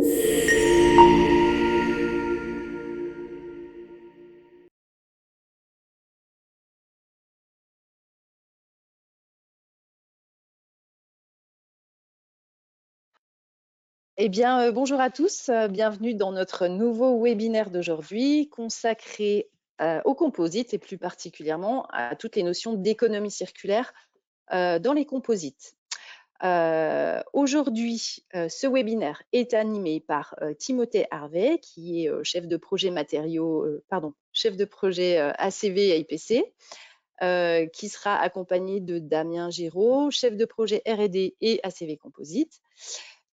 Eh bien, bonjour à tous, bienvenue dans notre nouveau webinaire d'aujourd'hui consacré au composite et plus particulièrement à toutes les notions d'économie circulaire dans les composites. Aujourd'hui, ce webinaire est animé par Timothée Harvey, qui est chef de projet matériaux, chef de projet ACV et IPC, qui sera accompagné de Damien Giraud, chef de projet R&D et ACV Composite.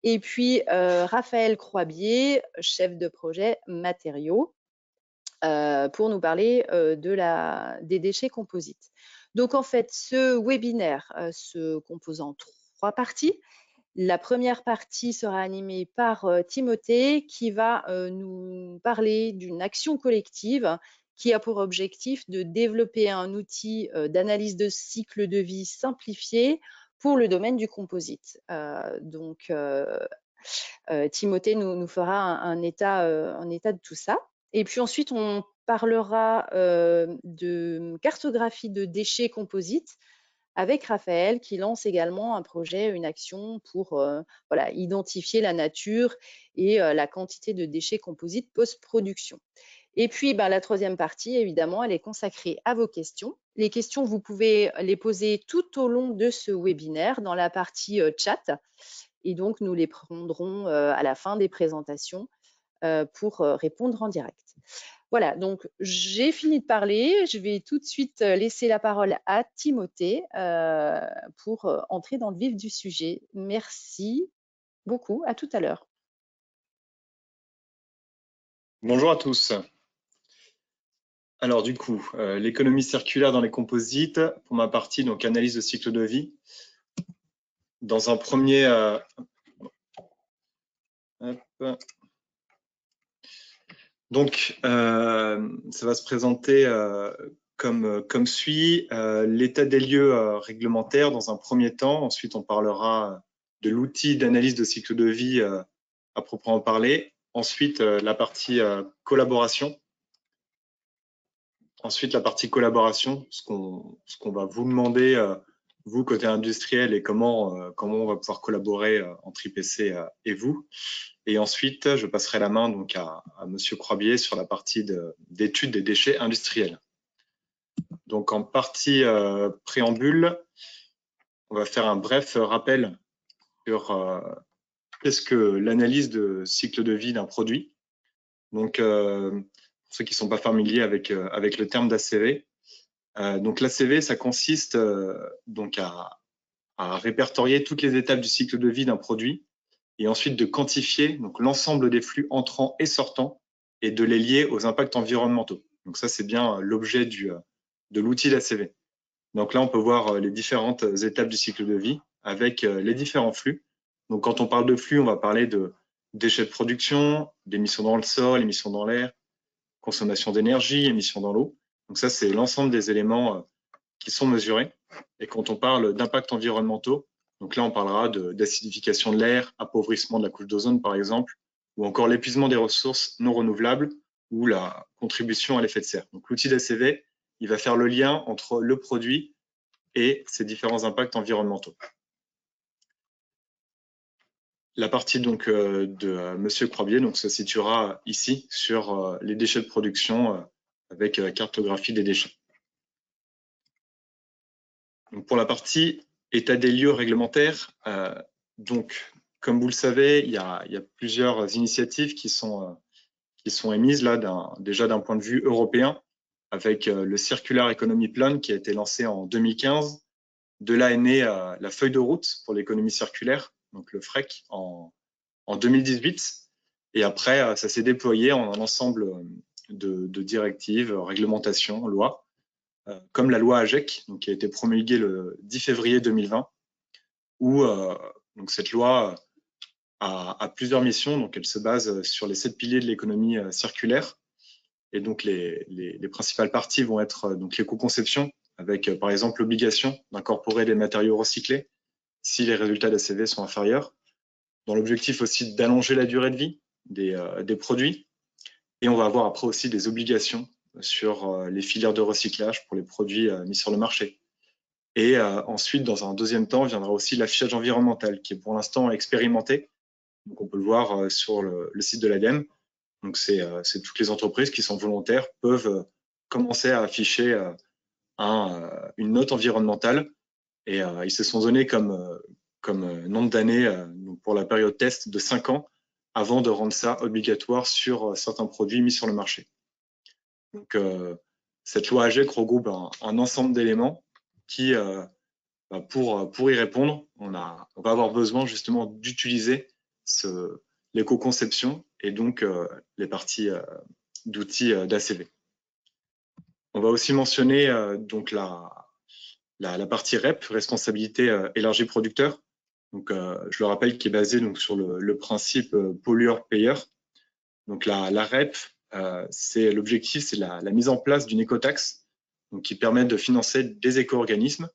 Et puis Raphaël Croibier, chef de projet matériaux, pour nous parler des déchets composites. Donc en fait, ce webinaire se compose en 3 parties. La première partie sera animée par Timothée, qui va nous parler d'une action collective qui a pour objectif de développer un outil d'analyse de cycle de vie simplifié pour le domaine du composite. Timothée nous fera un état de tout ça. Et puis ensuite, on parlera de cartographie de déchets composites avec Raphaël, qui lance également un projet, une action pour identifier la nature et la quantité de déchets composites post-production. Et puis, la troisième partie, évidemment, elle est consacrée à vos questions. Les questions, vous pouvez les poser tout au long de ce webinaire dans la partie chat. Et donc, nous les prendrons à la fin des présentations pour répondre en direct. Voilà, donc j'ai fini de parler. Je vais tout de suite laisser la parole à Timothée pour entrer dans le vif du sujet. Merci beaucoup. À tout à l'heure. Bonjour à tous. Alors du coup, l'économie circulaire dans les composites, pour ma partie, donc analyse de cycle de vie. Dans un premier... Donc, ça va se présenter comme suit. L'état des lieux réglementaires dans un premier temps. Ensuite, on parlera de l'outil d'analyse de cycle de vie à proprement parler. Ensuite, la partie collaboration. Ensuite, la partie collaboration, ce qu'on va vous demander, vous, côté industriel, et comment on va pouvoir collaborer entre IPC et vous. Et ensuite, je passerai la main donc à Monsieur Croibier sur la partie d'études des déchets industriels. Donc, en partie préambule, on va faire un bref rappel sur qu'est-ce que l'analyse de cycle de vie d'un produit. Donc, pour ceux qui ne sont pas familiers avec le terme d'ACV, donc l'ACV, ça consiste donc à répertorier toutes les étapes du cycle de vie d'un produit et ensuite de quantifier donc l'ensemble des flux entrants et sortants et de les lier aux impacts environnementaux. Donc ça, c'est bien l'objet de l'outil d'ACV. Donc là, on peut voir les différentes étapes du cycle de vie avec les différents flux. Donc quand on parle de flux, on va parler de déchets de production, d'émissions dans le sol, émissions dans l'air, consommation d'énergie, émissions dans l'eau. Donc ça, c'est l'ensemble des éléments qui sont mesurés. Et quand on parle d'impacts environnementaux, donc là, on parlera d'acidification de l'air, appauvrissement de la couche d'ozone, par exemple, ou encore l'épuisement des ressources non renouvelables ou la contribution à l'effet de serre. Donc l'outil d'ACV, il va faire le lien entre le produit et ses différents impacts environnementaux. La partie donc de Monsieur Croibier donc, se situera ici sur les déchets de production avec cartographie des déchets. Donc, pour la partie état des lieux réglementaires, donc comme vous le savez, il y a plusieurs initiatives qui sont émises là déjà d'un point de vue européen, avec le Circular Economy Plan qui a été lancé en 2015. De là est née la feuille de route pour l'économie circulaire, donc le FREC, en 2018. Et après, ça s'est déployé en un ensemble de directives, réglementations, lois, comme la loi AGEC, donc, qui a été promulguée le 10 février 2020, où donc cette loi a plusieurs missions. Donc elle se base sur les 7 piliers de l'économie circulaire. Et donc les principales parties vont être donc l'éco-conception, avec par exemple l'obligation d'incorporer des matériaux recyclés si les résultats d'ACV sont inférieurs. dans l'objectif aussi d'allonger la durée de vie des produits. Et on va avoir après aussi des obligations sur les filières de recyclage pour les produits mis sur le marché. Et ensuite, dans un deuxième temps, viendra aussi l'affichage environnemental, qui est pour l'instant expérimenté. Donc, on peut le voir sur le site de l'ADEME. Donc, c'est toutes les entreprises qui sont volontaires peuvent commencer à afficher une note environnementale. Et ils se sont donnés comme nombre d'années pour la période test de 5 ans avant de rendre ça obligatoire sur certains produits mis sur le marché. Donc, cette loi AGEC regroupe un ensemble d'éléments qui, pour y répondre, on va avoir besoin justement d'utiliser l'éco-conception et donc les parties d'outils d'ACV. On va aussi mentionner donc la partie REP, responsabilité élargie producteur. Donc, je le rappelle, qui est basée donc sur le principe pollueur-payeur. Donc, la REP, l'objectif, c'est la mise en place d'une écotaxe donc, qui permet de financer des éco-organismes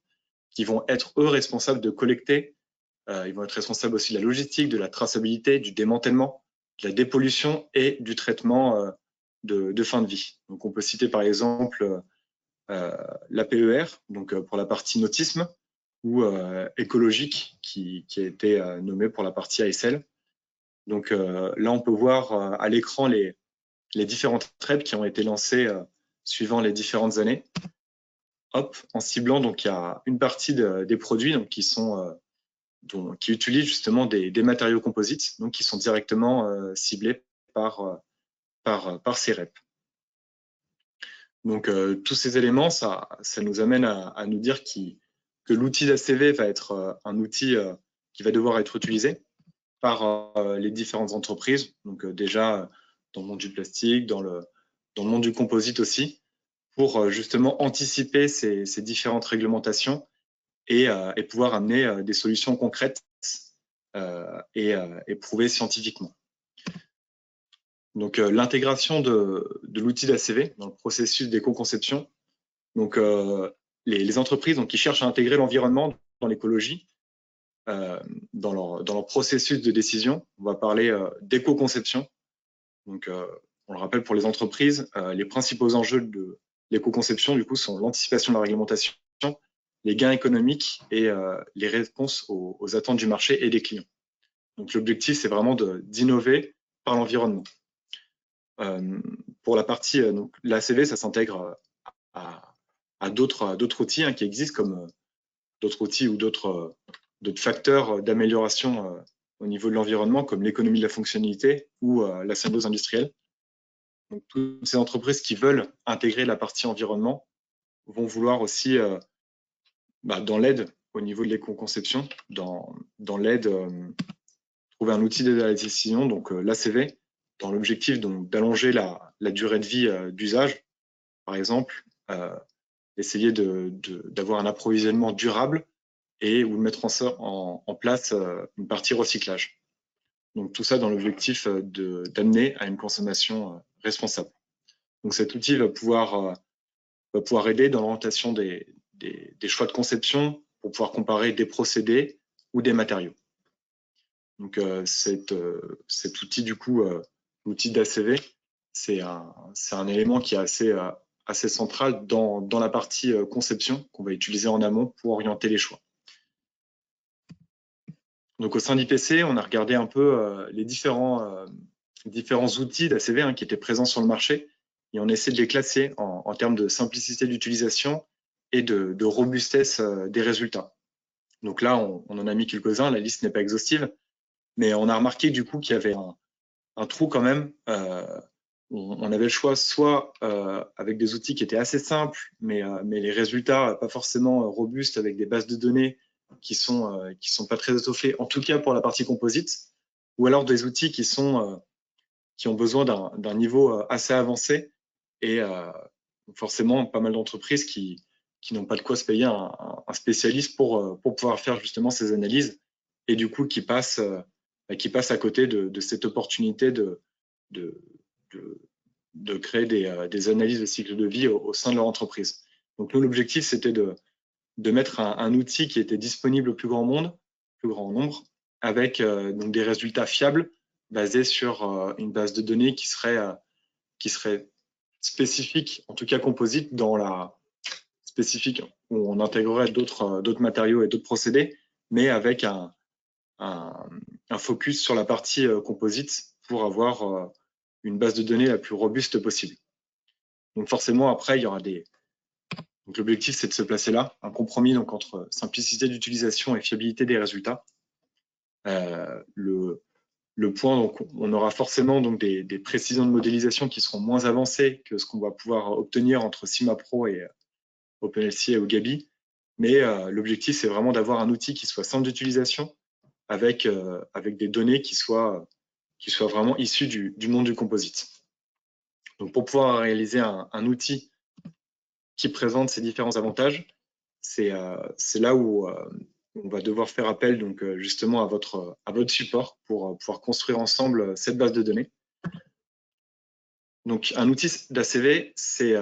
qui vont être, eux, responsables de collecter. Ils vont être responsables aussi de la logistique, de la traçabilité, du démantèlement, de la dépollution et du traitement de fin de vie. Donc, on peut citer par exemple l'APER, donc pour la partie nautisme, ou écologique, qui a été nommé pour la partie ASL. Donc là, on peut voir à l'écran les différentes REP qui ont été lancées suivant les différentes années. Hop, en ciblant, donc il y a une partie des produits donc, qui utilisent justement des matériaux composites, donc qui sont directement ciblés par ces REP. Donc tous ces éléments, ça nous amène à nous dire que l'outil d'ACV va être un outil qui va devoir être utilisé par les différentes entreprises. Donc déjà dans le monde du plastique, dans le monde du composite aussi, pour justement anticiper ces différentes réglementations et pouvoir amener des solutions concrètes et prouvées scientifiquement. Donc l'intégration de l'outil d'ACV dans le processus d'éco-conception. Donc les entreprises donc, qui cherchent à intégrer l'environnement dans l'écologie, dans leur processus de décision, on va parler d'éco-conception. Donc on le rappelle pour les entreprises, les principaux enjeux de l'éco-conception du coup sont l'anticipation de la réglementation, les gains économiques et les réponses aux attentes du marché et des clients. Donc l'objectif c'est vraiment d'innover par l'environnement. Pour la partie l'ACV, ça s'intègre à d'autres outils qui existent, comme d'autres outils ou d'autres facteurs d'amélioration au niveau de l'environnement, comme l'économie de la fonctionnalité ou la symbiose industrielle. Donc, toutes ces entreprises qui veulent intégrer la partie environnement vont vouloir aussi, dans l'aide au niveau de l'éco-conception, dans l'aide, trouver un outil d'aide à la décision, donc l'ACV, dans l'objectif d'allonger la durée de vie d'usage, par exemple, essayer d'avoir un approvisionnement durable et ou mettre en place une partie recyclage. Donc tout ça dans l'objectif d'amener à une consommation responsable. Donc cet outil va pouvoir aider dans l'orientation des choix de conception pour pouvoir comparer des procédés ou des matériaux. Donc cet outil du coup, l'outil d'ACV, c'est un élément qui est assez central dans la partie conception qu'on va utiliser en amont pour orienter les choix. Donc au sein d'IPC, on a regardé un peu les différents outils d'ACV qui étaient présents sur le marché et on essaie de les classer en termes de simplicité d'utilisation et de robustesse des résultats. Donc là, on en a mis quelques-uns, la liste n'est pas exhaustive, mais on a remarqué du coup qu'il y avait un trou quand même. On avait le choix soit avec des outils qui étaient assez simples, mais les résultats pas forcément robustes avec des bases de données qui sont pas très étoffées, en tout cas pour la partie composite, ou alors des outils qui ont besoin d'un niveau assez avancé et forcément pas mal d'entreprises qui n'ont pas de quoi se payer un spécialiste pour pouvoir faire justement ces analyses et du coup qui passent à côté de cette opportunité de créer des analyses de cycle de vie au sein de leur entreprise. Donc nous, l'objectif, c'était de mettre un outil qui était disponible au plus grand nombre avec donc des résultats fiables basés sur une base de données qui serait spécifique, en tout cas composite, dans la spécifique où on intégrerait d'autres matériaux et d'autres procédés, mais avec un focus sur la partie composite pour avoir une base de données la plus robuste possible. Donc forcément, après, il y aura des... Donc l'objectif, c'est de se placer là, un compromis donc, entre simplicité d'utilisation et fiabilité des résultats. Le point, donc, on aura forcément donc, des précisions de modélisation qui seront moins avancées que ce qu'on va pouvoir obtenir entre CIMAPRO et OpenLCA ou Gabi. Mais l'objectif, c'est vraiment d'avoir un outil qui soit simple d'utilisation avec des données qui soient vraiment issues du monde du composite. Donc, pour pouvoir réaliser un outil qui présente ces différents avantages, c'est là où on va devoir faire appel donc, justement à votre support pour pouvoir construire ensemble cette base de données. Donc, un outil d'ACV, c'est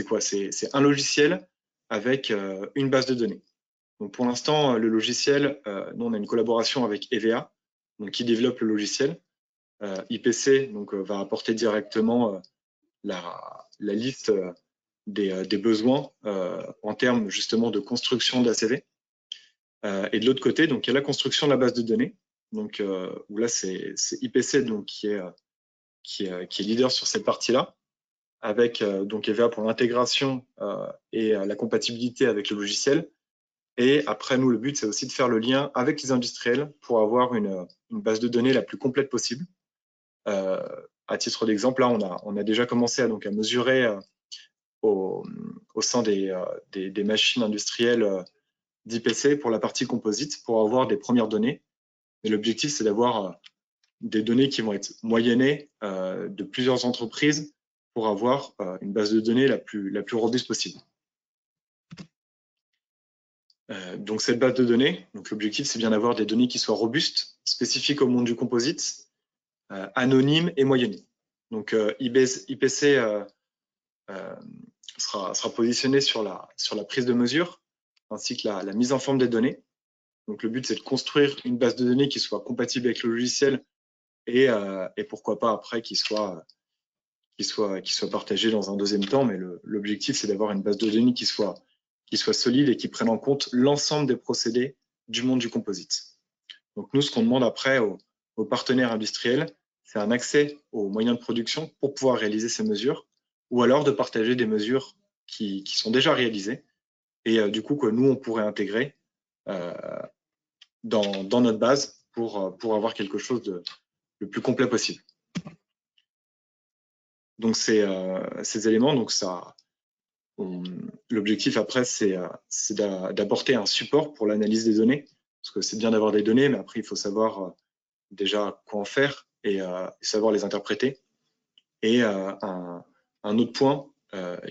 quoi? C'est un logiciel avec une base de données. Donc, pour l'instant, le logiciel, nous, on a une collaboration avec EVA, donc, qui développe le logiciel. IPC donc, va apporter directement la liste des besoins en termes justement de construction d'ACV. Et de l'autre côté, donc, il y a la construction de la base de données, donc, où là, c'est IPC donc, qui est leader sur cette partie-là, avec donc EVA pour l'intégration et la compatibilité avec le logiciel. Et après, nous, le but, c'est aussi de faire le lien avec les industriels pour avoir une base de données la plus complète possible. À titre d'exemple, là, on a déjà commencé à mesurer au sein des machines industrielles d'IPC pour la partie composite pour avoir des premières données. Et l'objectif, c'est d'avoir des données qui vont être moyennées de plusieurs entreprises pour avoir une base de données la plus robuste possible. Donc cette base de données, l'objectif, c'est bien d'avoir des données qui soient robustes, spécifiques au monde du composite, anonymes et moyennées. Donc IPC sera positionné sur la prise de mesure ainsi que la mise en forme des données. Donc le but, c'est de construire une base de données qui soit compatible avec le logiciel et pourquoi pas après qui soit partagé dans un deuxième temps. Mais l'objectif, c'est d'avoir une base de données qui soit solide et qui prenne en compte l'ensemble des procédés du monde du composite. Donc nous, ce qu'on demande après aux partenaires industriels, c'est un accès aux moyens de production pour pouvoir réaliser ces mesures, ou alors de partager des mesures qui sont déjà réalisées et du coup que nous, on pourrait intégrer dans notre base pour avoir quelque chose de le plus complet possible. Donc ces éléments, donc l'objectif après, c'est d'apporter un support pour l'analyse des données, parce que c'est bien d'avoir des données, mais après il faut savoir déjà quoi en faire et savoir les interpréter. Et un autre point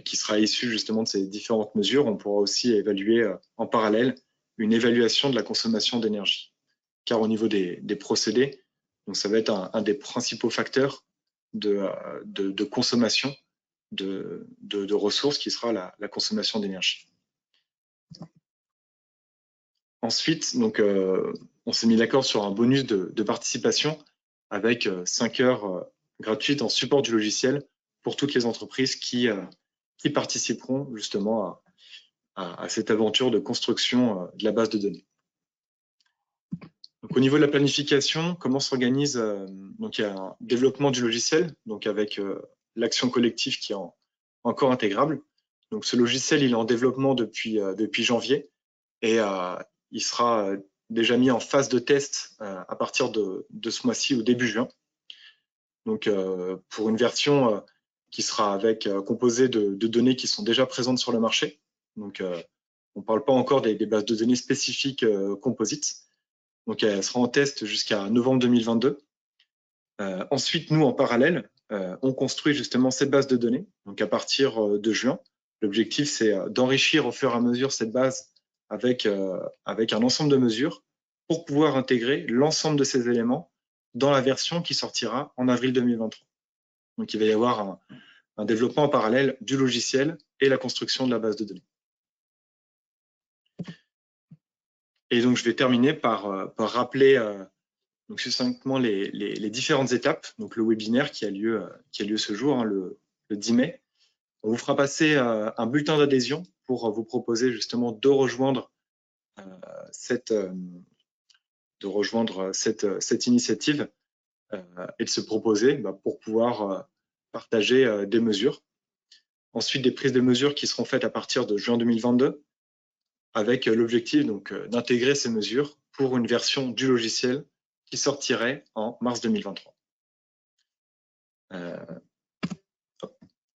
qui sera issu justement de ces différentes mesures, on pourra aussi évaluer en parallèle une évaluation de la consommation d'énergie. Car au niveau des procédés, donc ça va être un des principaux facteurs de consommation de ressources qui sera la consommation d'énergie. Ensuite, donc, on s'est mis d'accord sur un bonus de participation avec 5 heures gratuites en support du logiciel pour toutes les entreprises qui participeront justement à cette aventure de construction de la base de données. Donc, au niveau de la planification, comment s'organise donc il y a un développement du logiciel, donc avec l'action collective qui est encore intégrable. Donc ce logiciel, il est en développement depuis janvier et il sera déjà mis en phase de test à partir de ce mois-ci au début juin. Donc pour une version qui sera composée de données qui sont déjà présentes sur le marché. Donc on ne parle pas encore des bases de données spécifiques composites. Donc, elle sera en test jusqu'à novembre 2022. Ensuite, nous, en parallèle, on construit justement cette base de données. Donc, à partir de juin, l'objectif, c'est d'enrichir au fur et à mesure cette base avec un ensemble de mesures pour pouvoir intégrer l'ensemble de ces éléments dans la version qui sortira en avril 2023. Donc, il va y avoir un développement en parallèle du logiciel et la construction de la base de données. Et donc, je vais terminer par rappeler donc succinctement les différentes étapes. Donc, le webinaire qui a lieu ce jour, hein, le 10 mai. On vous fera passer un bulletin d'adhésion pour vous proposer justement de rejoindre cette initiative et de se proposer pour pouvoir partager des mesures. Ensuite, des prises de mesures qui seront faites à partir de juin 2022 avec l'objectif donc d'intégrer ces mesures pour une version du logiciel qui sortirait en mars 2023.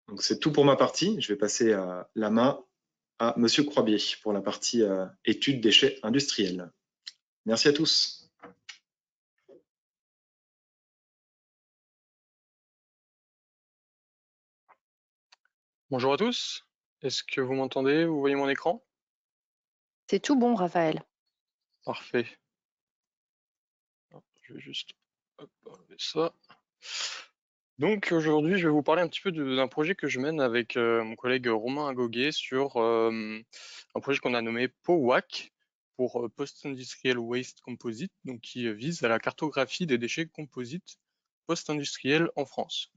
Donc c'est tout pour ma partie. Je vais passer la main à Monsieur Croibier pour la partie études déchets industriels. Merci à tous. Bonjour à tous, est-ce que vous m'entendez? Vous voyez mon écran? C'est tout bon, Raphaël. Parfait. Je vais juste enlever ça. Donc aujourd'hui, je vais vous parler un petit peu d'un projet que je mène avec mon collègue Romain Agoguet sur un projet qu'on a nommé POWAC pour Post-Industrial Waste Composite, donc qui vise à la cartographie des déchets composites post-industriels en France.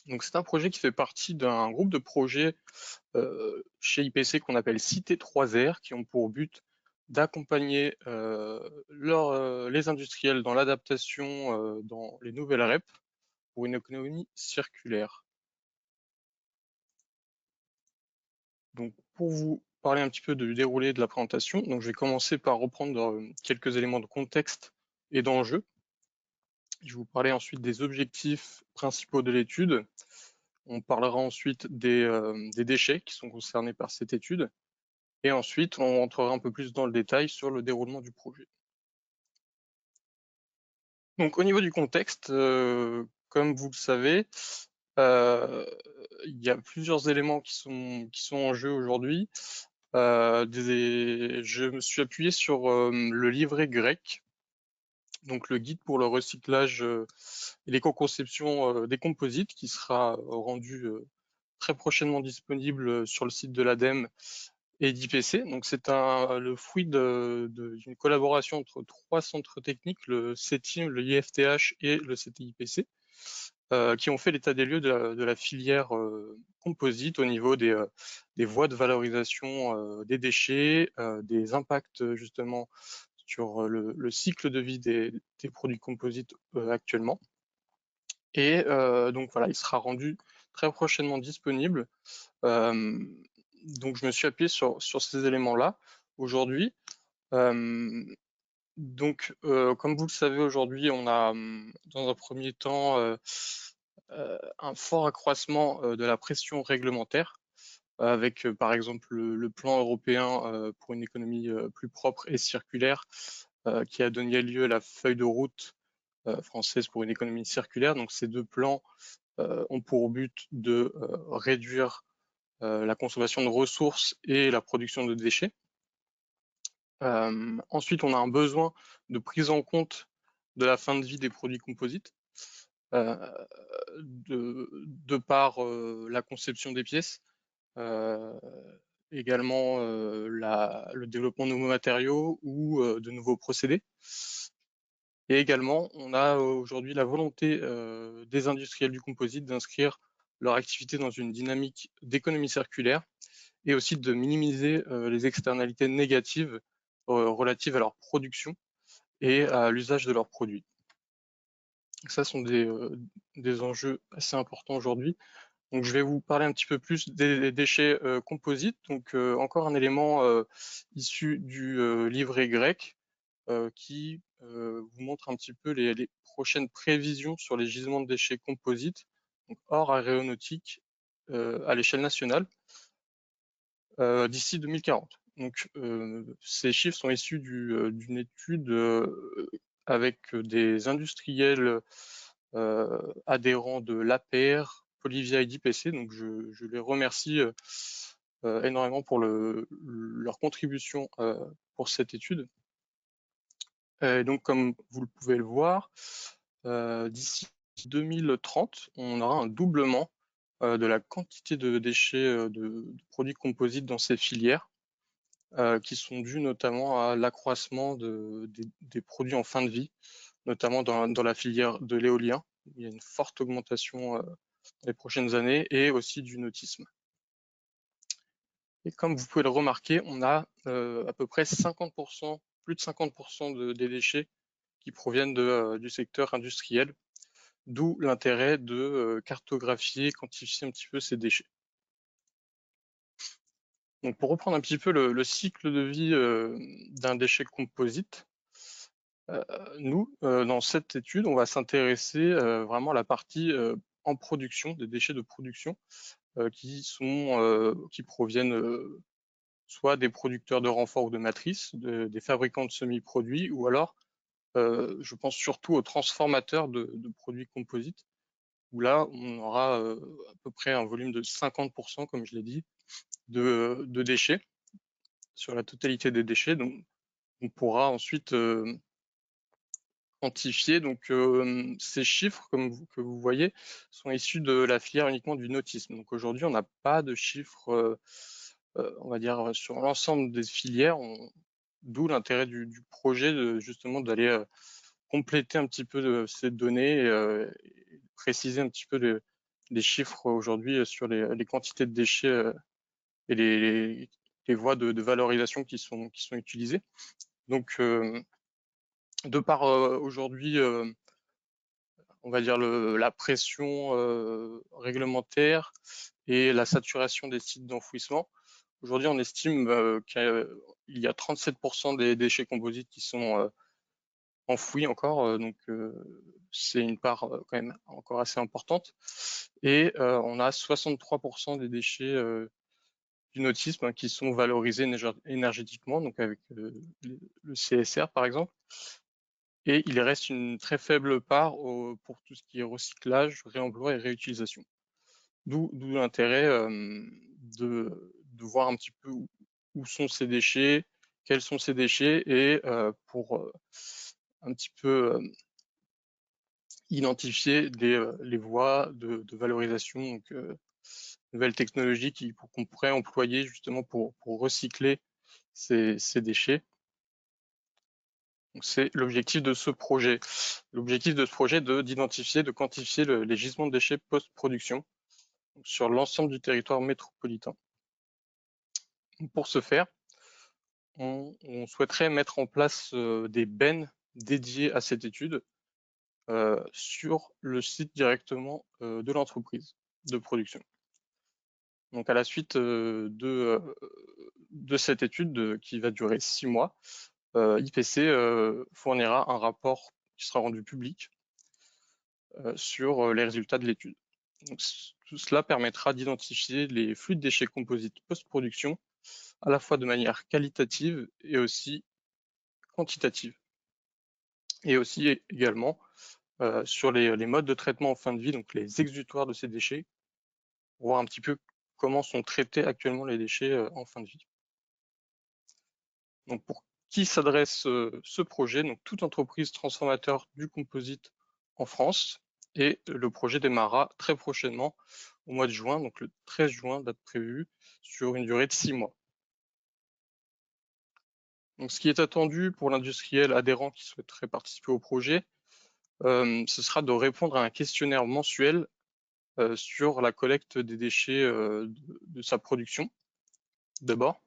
Donc c'est un projet qui fait partie d'un groupe de projets chez IPC qu'on appelle Cité 3R, qui ont pour but d'accompagner les industriels dans l'adaptation dans les nouvelles REP pour une économie circulaire. Donc pour vous parler un petit peu du déroulé de la présentation, donc je vais commencer par reprendre quelques éléments de contexte et d'enjeux. Je vais vous parler ensuite des objectifs principaux de l'étude. On parlera ensuite des déchets qui sont concernés par cette étude. Et ensuite, on rentrera un peu plus dans le détail sur le déroulement du projet. Donc au niveau du contexte, comme vous le savez, il y a plusieurs éléments qui sont en jeu aujourd'hui. Je me suis appuyé sur le livret grec, donc le guide pour le recyclage et l'éco-conception des composites, qui sera rendu très prochainement disponible sur le site de l'ADEME et d'IPC. Donc c'est le fruit d'une collaboration entre 3 centres techniques, le CETIM, le IFTH et le CTIPC, qui ont fait l'état des lieux de la filière composite au niveau des voies de valorisation des déchets, des impacts justement sur le cycle de vie des produits composites actuellement. Et donc voilà, il sera rendu très prochainement disponible. Donc je me suis appuyé sur ces éléments-là aujourd'hui. Donc comme vous le savez aujourd'hui, on a dans un premier temps un fort accroissement de la pression réglementaire avec par exemple le plan européen pour une économie plus propre et circulaire qui a donné lieu à la feuille de route française pour une économie circulaire. Donc ces deux plans ont pour but de réduire la consommation de ressources et la production de déchets. Ensuite, on a un besoin de prise en compte de la fin de vie des produits composites, de par la conception des pièces, également le développement de nouveaux matériaux ou de nouveaux procédés. Et également, on a aujourd'hui la volonté des industriels du composite d'inscrire leur activité dans une dynamique d'économie circulaire et aussi de minimiser les externalités négatives relatives à leur production et à l'usage de leurs produits. Ça sont des enjeux assez importants aujourd'hui. Donc je vais vous parler un petit peu plus des déchets composites. Donc encore un élément issu du livret grec qui vous montre un petit peu les prochaines prévisions sur les gisements de déchets composites, donc hors aéronautique à l'échelle nationale d'ici 2040. Donc ces chiffres sont issus d'une étude avec des industriels adhérents de l'APR, Polivia et d'IPC. Donc je les remercie énormément pour leur contribution pour cette étude. Donc comme vous pouvez le voir, d'ici 2030, on aura un doublement de la quantité de déchets de produits composites dans ces filières. qui sont dus notamment à l'accroissement des produits en fin de vie, notamment dans la filière de l'éolien. Il y a une forte augmentation dans les prochaines années, et aussi du nautisme. Et comme vous pouvez le remarquer, on a à peu près 50%, plus de 50% des déchets qui proviennent du secteur industriel, d'où l'intérêt de cartographier, quantifier un petit peu ces déchets. Donc pour reprendre un petit peu le cycle de vie d'un déchet composite, nous, dans cette étude, on va s'intéresser vraiment à la partie en production, des déchets de production, qui proviennent soit des producteurs de renforts ou de matrices, des fabricants de semi-produits, ou alors, je pense surtout aux transformateurs de produits composites, où là, on aura à peu près un volume de 50%, comme je l'ai dit, de déchets sur la totalité des déchets. Donc, on pourra ensuite quantifier. Donc, ces chiffres, que vous voyez, sont issus de la filière uniquement du nautisme. Donc, aujourd'hui, on n'a pas de chiffres, on va dire, sur l'ensemble des filières, d'où l'intérêt du projet, justement d'aller compléter un petit peu ces données et préciser un petit peu les chiffres aujourd'hui sur les quantités de déchets et les voies de valorisation qui sont utilisées. Donc, de par aujourd'hui, on va dire la pression réglementaire et la saturation des sites d'enfouissement, aujourd'hui on estime qu'il y a 37% des déchets composites qui sont enfouis encore, donc c'est une part quand même encore assez importante. Et on a 63% des déchets du nautisme qui sont valorisés énergétiquement, donc avec le CSR par exemple. Et il reste une très faible part pour tout ce qui est recyclage, réemploi et réutilisation. D'où l'intérêt de voir un petit peu où sont ces déchets, quels sont ces déchets, et pour un petit peu identifier les voies de valorisation, donc nouvelles technologies qu'on pourrait employer justement pour recycler ces déchets. C'est l'objectif de ce projet. L'objectif de ce projet est d'identifier, de quantifier les gisements de déchets post-production sur l'ensemble du territoire métropolitain. Pour ce faire, on souhaiterait mettre en place des bennes dédiées à cette étude sur le site directement de l'entreprise de production. Donc à la suite de cette étude qui va durer 6 mois, IPC fournira un rapport qui sera rendu public sur les résultats de l'étude. Tout cela permettra d'identifier les flux de déchets composites post-production, à la fois de manière qualitative et aussi quantitative. Et aussi également sur les modes de traitement en fin de vie, donc les exutoires de ces déchets, pour voir un petit peu comment sont traités actuellement les déchets en fin de vie. Donc pour qui s'adresse ce projet? Donc toute entreprise transformateur du composite en France, et le projet démarrera très prochainement au mois de juin, donc le 13 juin, date prévue, sur une durée de 6 mois. Donc ce qui est attendu pour l'industriel adhérent qui souhaiterait participer au projet, ce sera de répondre à un questionnaire mensuel sur la collecte des déchets de sa production, d'abord.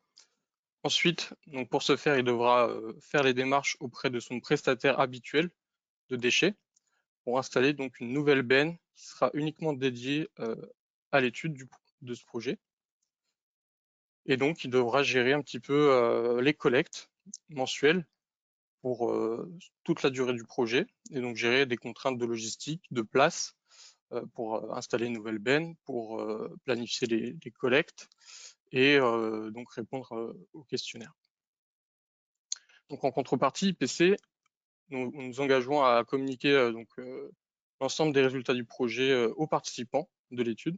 Ensuite, donc pour ce faire, il devra faire les démarches auprès de son prestataire habituel de déchets pour installer donc une nouvelle benne qui sera uniquement dédiée à l'étude de ce projet. Et donc, il devra gérer un petit peu les collectes mensuelles pour toute la durée du projet, et donc gérer des contraintes de logistique, de place, pour installer une nouvelle benne, pour planifier les collectes, et donc répondre au questionnaire. Donc en contrepartie, IPC, nous nous engageons à communiquer l'ensemble des résultats du projet aux participants de l'étude,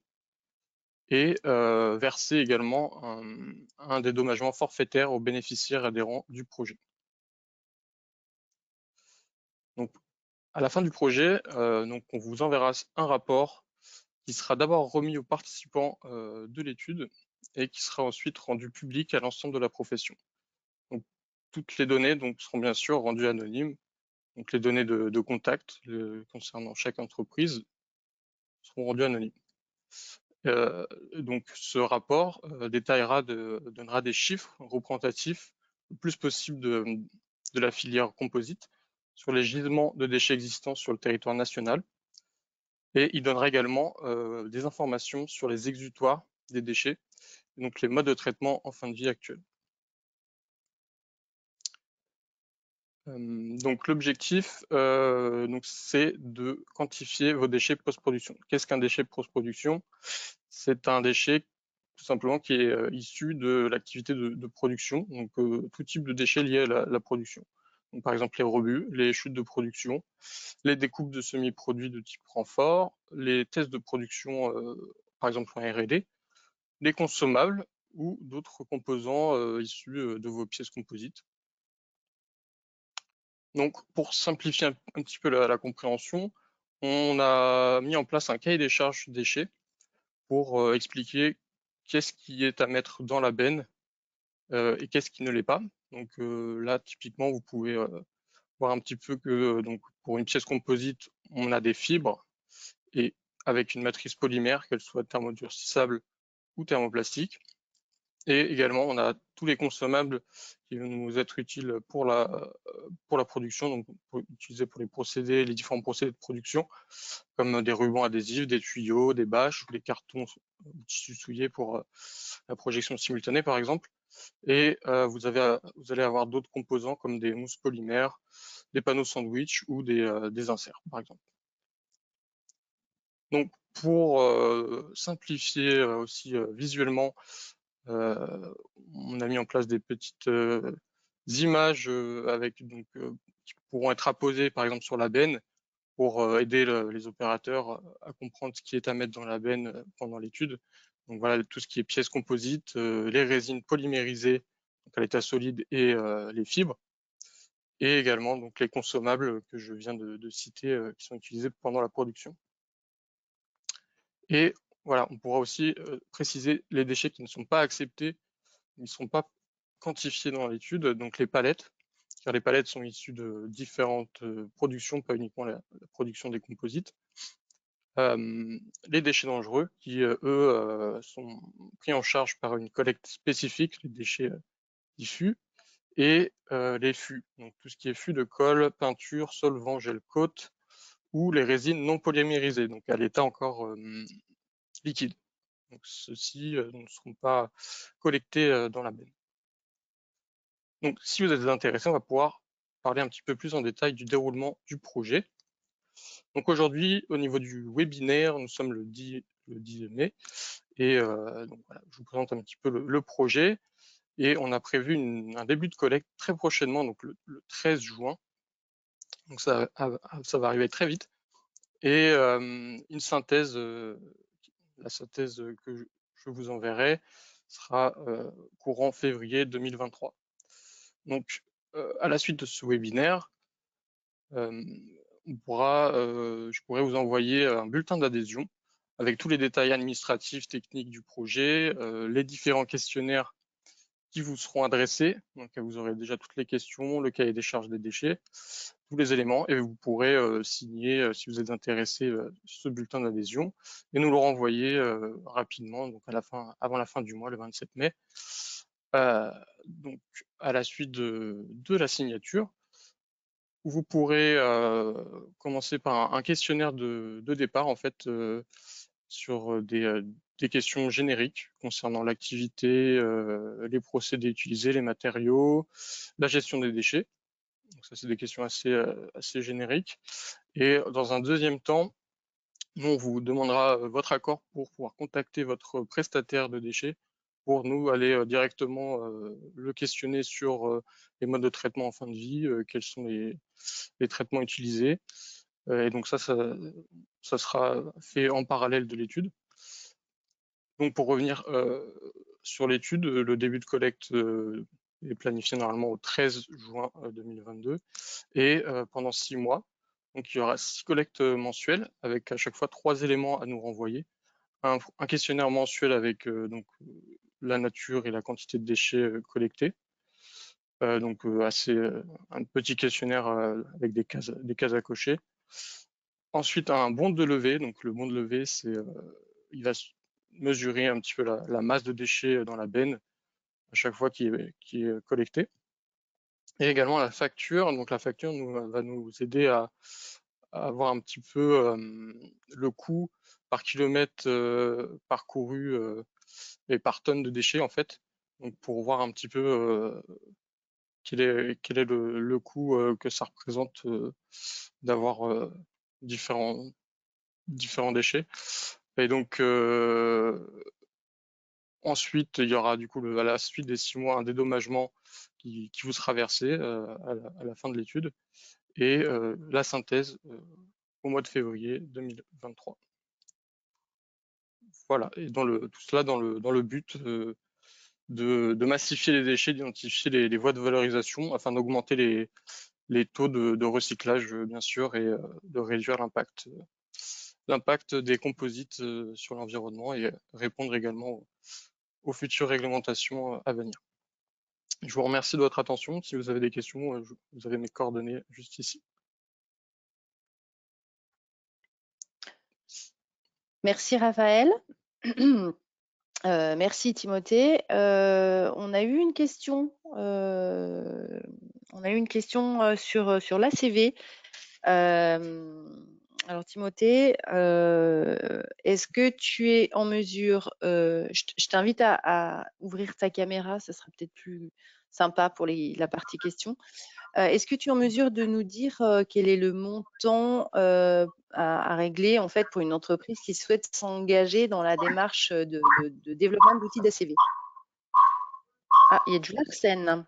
et verser également un dédommagement forfaitaire aux bénéficiaires adhérents du projet. Donc à la fin du projet, on vous enverra un rapport qui sera d'abord remis aux participants de l'étude et qui sera ensuite rendu public à l'ensemble de la profession. toutes les données donc, seront bien sûr rendues anonymes. Donc les données de contact concernant chaque entreprise seront rendues anonymes. Donc ce rapport donnera des chiffres représentatifs le plus possible de la filière composite sur les gisements de déchets existants sur le territoire national. Et il donnera également des informations sur les exutoires des déchets, donc les modes de traitement en fin de vie actuels. Donc l'objectif, c'est de quantifier vos déchets post-production. Qu'est-ce qu'un déchet post-production? C'est un déchet tout simplement qui est issu de l'activité de production, donc tout type de déchets liés à la production. Donc, par exemple les rebuts, les chutes de production, les découpes de semi-produits de type renfort, les tests de production, par exemple en R&D, les consommables ou d'autres composants issus de vos pièces composites. Donc, pour simplifier un petit peu la compréhension, on a mis en place un cahier des charges déchets pour expliquer qu'est-ce qui est à mettre dans la benne et qu'est-ce qui ne l'est pas. Donc là, typiquement, vous pouvez voir un petit peu que donc, pour une pièce composite, on a des fibres et avec une matrice polymère, qu'elle soit thermodurcissable ou thermoplastique. Et également, on a tous les consommables qui vont nous être utiles pour la production, donc utilisés pour les différents procédés de production, comme des rubans adhésifs, des tuyaux, des bâches, ou des cartons ou tissus souillés pour la projection simultanée, par exemple. Et vous allez avoir d'autres composants comme des mousses polymères, des panneaux sandwich ou des inserts, par exemple. Donc, pour simplifier aussi visuellement, on a mis en place des petites images qui pourront être apposées par exemple sur la benne pour aider les opérateurs à comprendre ce qui est à mettre dans la benne pendant l'étude. Donc voilà, tout ce qui est pièces composites, les résines polymérisées donc à l'état solide et les fibres, et également donc les consommables que je viens de citer qui sont utilisés pendant la production. Et voilà, on pourra aussi préciser les déchets qui ne sont pas acceptés, ils ne sont pas quantifiés dans l'étude, donc les palettes, car les palettes sont issues de différentes productions, pas uniquement la production des composites. Les déchets dangereux qui, eux, sont pris en charge par une collecte spécifique, les déchets diffus, et les fûts, donc tout ce qui est fût de colle, peinture, solvant, gel coat, ou les résines non polymérisées, donc à l'état encore liquide. Donc ceux-ci ne seront pas collectés dans la benne. Donc si vous êtes intéressé, on va pouvoir parler un petit peu plus en détail du déroulement du projet. Donc aujourd'hui, au niveau du webinaire, nous sommes le 10 mai, et donc voilà, je vous présente un petit peu le projet, et on a prévu un début de collecte très prochainement, donc le 13 juin. Donc ça va arriver très vite, et une synthèse, la synthèse que je vous enverrai sera courant février 2023. Donc à la suite de ce webinaire, je pourrais vous envoyer un bulletin d'adhésion avec tous les détails administratifs, techniques du projet, les différents questionnaires qui vous seront adressés. Donc vous aurez déjà toutes les questions, le cahier des charges des déchets, tous les éléments, et vous pourrez signer, si vous êtes intéressé, ce bulletin d'adhésion et nous le renvoyer rapidement, donc avant la fin du mois, le 27 mai. Donc à la suite de la signature, vous pourrez commencer par un questionnaire de départ, en fait, sur des questions génériques concernant l'activité, les procédés utilisés, les matériaux, la gestion des déchets. Donc ça, c'est des questions assez génériques. Et dans un deuxième temps, nous, on vous demandera votre accord pour pouvoir contacter votre prestataire de déchets pour nous aller directement le questionner sur les modes de traitement en fin de vie, quels sont les traitements utilisés. Et donc ça sera fait en parallèle de l'étude. Donc pour revenir sur l'étude, le début de collecte est planifié normalement au 13 juin 2022 et pendant 6 mois. Donc il y aura 6 collectes mensuelles avec à chaque fois 3 éléments à nous renvoyer. Un questionnaire mensuel avec la nature et la quantité de déchets collectés. Donc un petit questionnaire avec des cases à cocher. Ensuite, un bon de levée. Donc le bon de levée, il va mesurer un petit peu la masse de déchets dans la benne à chaque fois qui est collecté. Et également la facture. Donc la facture va nous aider à avoir un petit peu le coût par kilomètre parcouru et par tonne de déchets en fait. Donc pour voir un petit peu quel est le coût que ça représente d'avoir différents déchets. Et donc ensuite, il y aura du coup à la suite des 6 mois un dédommagement qui vous sera versé à la fin de l'étude et la synthèse au mois de février 2023. Voilà, et tout cela dans le but de massifier les déchets, d'identifier les voies de valorisation afin d'augmenter les taux de recyclage, bien sûr, et de réduire l'impact des composites sur l'environnement et répondre également aux futures réglementations à venir. Je vous remercie de votre attention. Si vous avez des questions, vous avez mes coordonnées juste ici. Merci Raphaël. Merci Timothée. On a eu une question, sur l'ACV. Alors Timothée, est-ce que tu es en mesure, je t'invite à ouvrir ta caméra, ce sera peut-être plus sympa pour la partie questions. Est-ce que tu es en mesure de nous dire quel est le montant à régler en fait pour une entreprise qui souhaite s'engager dans la démarche de développement d'outils d'ACV? Ah, il y a du Larsen.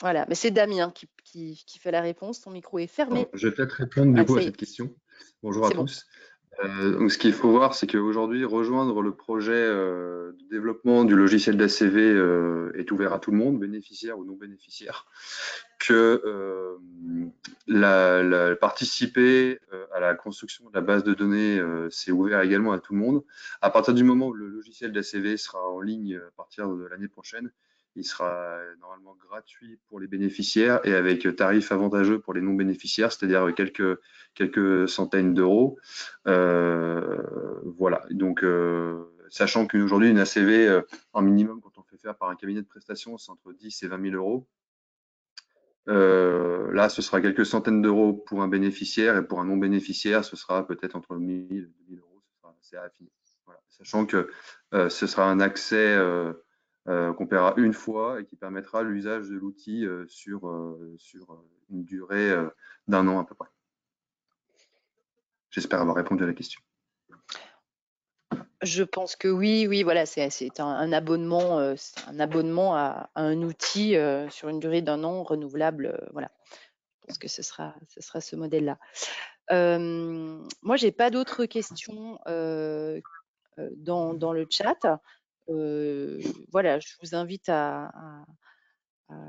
Voilà, mais c'est Damien qui fait la réponse. Ton micro est fermé. Alors, je vais peut-être répondre du coup à cette question. Bonjour à tous. Donc, ce qu'il faut voir, c'est qu'aujourd'hui, rejoindre le projet de développement du logiciel d'ACV est ouvert à tout le monde, bénéficiaire ou non bénéficiaire. Que participer à la construction de la base de données, c'est ouvert également à tout le monde. À partir du moment où le logiciel d'ACV sera en ligne à partir de l'année prochaine, il sera normalement gratuit pour les bénéficiaires et avec tarif avantageux pour les non bénéficiaires, c'est-à-dire quelques centaines d'euros. Voilà. Donc, sachant qu'aujourd'hui, une ACV en minimum, quand on fait faire par un cabinet de prestations, c'est entre 10 et 20 000 euros. Là, ce sera quelques centaines d'euros pour un bénéficiaire et pour un non bénéficiaire, ce sera peut-être entre 1 000 et 2 000 euros. C'est affiner. Voilà. Sachant que ce sera un accès qu'on paiera une fois et qui permettra l'usage de l'outil sur une durée d'1 an à peu près. J'espère avoir répondu à la question. Je pense que oui, voilà, c'est un abonnement, à un outil sur une durée d'1 an renouvelable. Voilà, je pense que ce sera ce modèle-là. Moi, j'ai pas d'autres questions dans le chat. Voilà, je vous invite à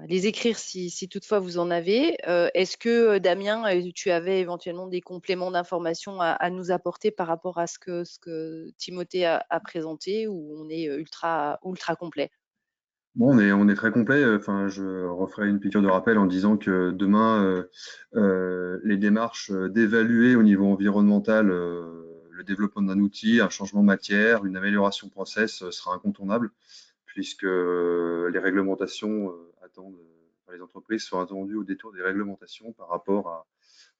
les écrire si toutefois vous en avez. Est-ce que Damien, tu avais éventuellement des compléments d'informations à nous apporter par rapport à ce que Timothée a présenté, ou on est ultra complet? Bon, on est très complet. Enfin, je referai une piqûre de rappel en disant que demain, les démarches d'évaluer au niveau environnemental le développement d'un outil, un changement de matière, une amélioration process sera incontournable, puisque les réglementations les entreprises sont attendues au détour des réglementations par rapport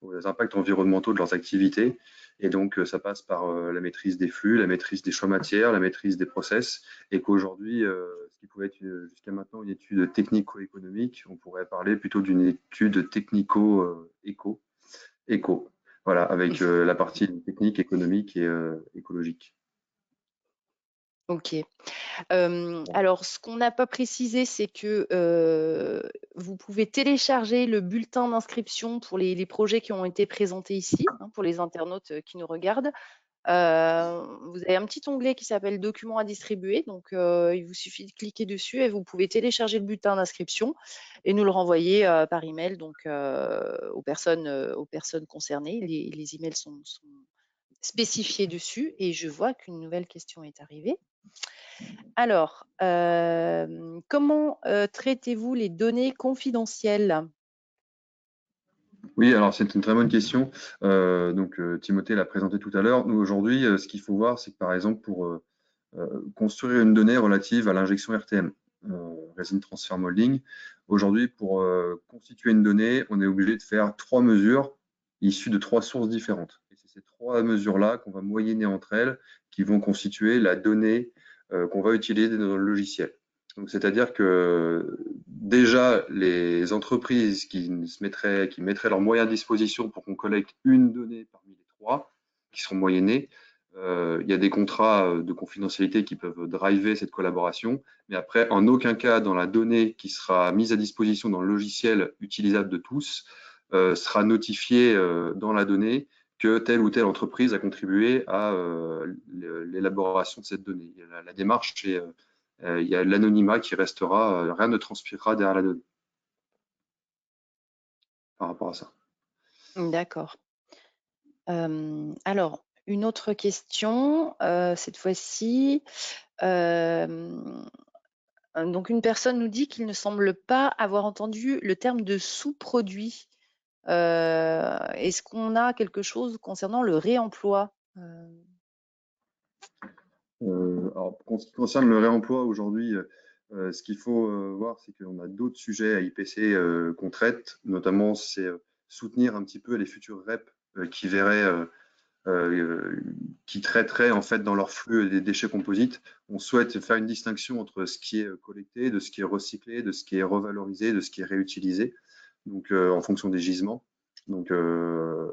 aux impacts environnementaux de leurs activités. Et donc, ça passe par la maîtrise des flux, la maîtrise des choix matières, la maîtrise des process, et qu'aujourd'hui, ce qui pouvait être jusqu'à maintenant une étude technico-économique, on pourrait parler plutôt d'une étude technico-éco. Voilà, avec la partie technique, économique et écologique. Ok. Alors, ce qu'on n'a pas précisé, c'est que vous pouvez télécharger le bulletin d'inscription pour les projets qui ont été présentés ici, hein, pour les internautes qui nous regardent. Vous avez un petit onglet qui s'appelle documents à distribuer, donc il vous suffit de cliquer dessus et vous pouvez télécharger le bulletin d'inscription et nous le renvoyer par email, donc aux personnes concernées. Les emails sont spécifiés dessus, et je vois qu'une nouvelle question est arrivée. Alors, comment traitez-vous les données confidentielles? Oui, alors c'est une très bonne question. Timothée l'a présenté tout à l'heure. Nous, aujourd'hui, ce qu'il faut voir, c'est que par exemple, pour construire une donnée relative à l'injection RTM, Resin Transfer Molding, aujourd'hui, pour constituer une donnée, on est obligé de faire 3 mesures issues de 3 sources différentes. Et c'est ces 3 mesures-là qu'on va moyenner entre elles qui vont constituer la donnée qu'on va utiliser dans le logiciel. Donc, c'est-à-dire que déjà, les entreprises qui mettraient leurs moyens à disposition pour qu'on collecte une donnée parmi les 3 qui seront moyennées, il y a des contrats de confidentialité qui peuvent driver cette collaboration, mais après, en aucun cas, dans la donnée qui sera mise à disposition dans le logiciel utilisable de tous, sera notifié dans la donnée que telle ou telle entreprise a contribué à l'élaboration de cette donnée. La démarche, il y a l'anonymat qui restera, rien ne transpirera derrière la donnée par rapport à ça. D'accord. Alors, une autre question, cette fois-ci. Donc, une personne nous dit qu'il ne semble pas avoir entendu le terme de sous-produit. Est-ce qu'on a quelque chose concernant le réemploi? Alors, en ce qui concerne le réemploi aujourd'hui, ce qu'il faut voir, c'est qu'on a d'autres sujets à IPC qu'on traite, notamment c'est soutenir un petit peu les futurs REP qui verraient, qui traiteraient en fait dans leur flux des déchets composites. On souhaite faire une distinction entre ce qui est collecté, de ce qui est recyclé, de ce qui est revalorisé, de ce qui est réutilisé, donc en fonction des gisements. Donc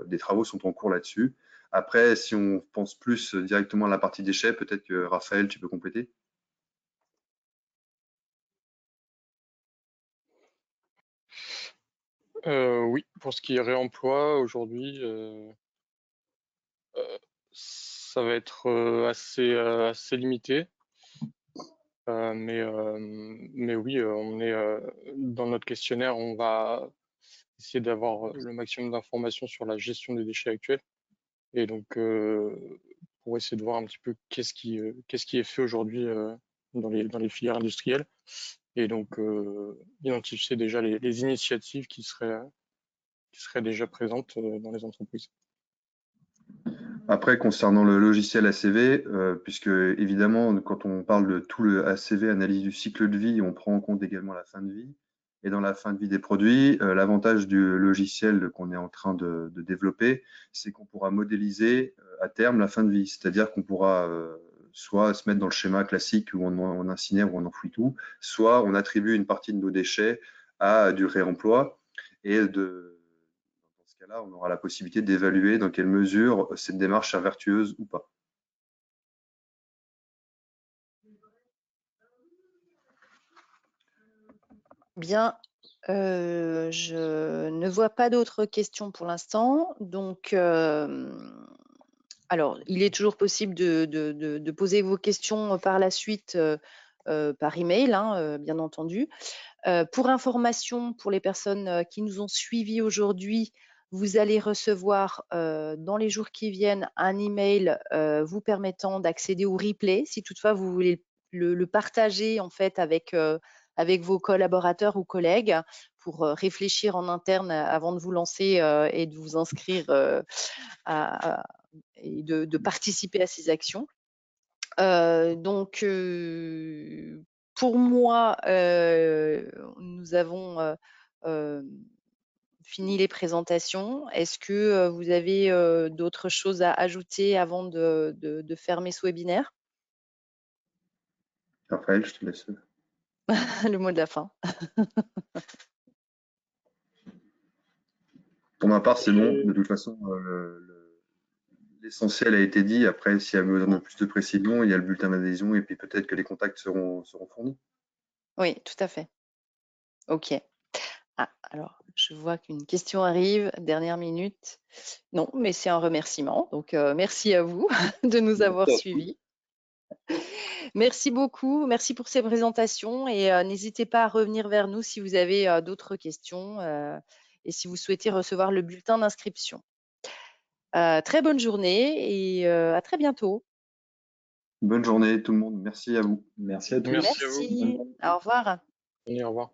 des travaux sont en cours là-dessus. Après, si on pense plus directement à la partie déchets, peut-être que Raphaël, tu peux compléter. Oui, pour ce qui est réemploi, aujourd'hui, ça va être assez limité. Mais oui, on est dans notre questionnaire, on va essayer d'avoir le maximum d'informations sur la gestion des déchets actuels. Et donc, pour essayer de voir un petit peu qu'est-ce qui est fait aujourd'hui dans les filières industrielles. Et donc, identifier déjà les initiatives qui seraient déjà présentes dans les entreprises. Après, concernant le logiciel ACV, puisque évidemment, quand on parle de tout le ACV, analyse du cycle de vie, on prend en compte également la fin de vie. Et dans la fin de vie des produits, l'avantage du logiciel qu'on est en train de développer, c'est qu'on pourra modéliser à terme la fin de vie. C'est-à-dire qu'on pourra soit se mettre dans le schéma classique où on incinère ou on enfouit tout, soit on attribue une partie de nos déchets à du réemploi et dans ce cas-là, on aura la possibilité d'évaluer dans quelle mesure cette démarche est vertueuse ou pas. Bien, je ne vois pas d'autres questions pour l'instant. Donc, alors, il est toujours possible de poser vos questions par la suite par email, hein, bien entendu. Pour information, pour les personnes qui nous ont suivis aujourd'hui, vous allez recevoir dans les jours qui viennent un email vous permettant d'accéder au replay. Si toutefois vous voulez le partager en fait avec vos collaborateurs ou collègues pour réfléchir en interne avant de vous lancer et de vous inscrire et de participer à ces actions. Donc, pour moi, nous avons fini les présentations. Est-ce que vous avez d'autres choses à ajouter avant de fermer ce webinaire? Raphaël, je te laisse. Le mot de la fin. Pour ma part, c'est bon. De toute façon, l'essentiel a été dit. Après, s'il y a besoin de plus de précision, il y a le bulletin d'adhésion et puis peut-être que les contacts seront fournis. Oui, tout à fait. OK. Ah, alors, je vois qu'une question arrive, dernière minute. Non, mais c'est un remerciement. Donc, merci à vous de nous avoir suivis. Merci beaucoup, merci pour ces présentations et n'hésitez pas à revenir vers nous si vous avez d'autres questions et si vous souhaitez recevoir le bulletin d'inscription. Très bonne journée et à très bientôt. Bonne journée tout le monde. Merci à vous. Merci à tous. Merci à vous. Merci. Au revoir. Au revoir.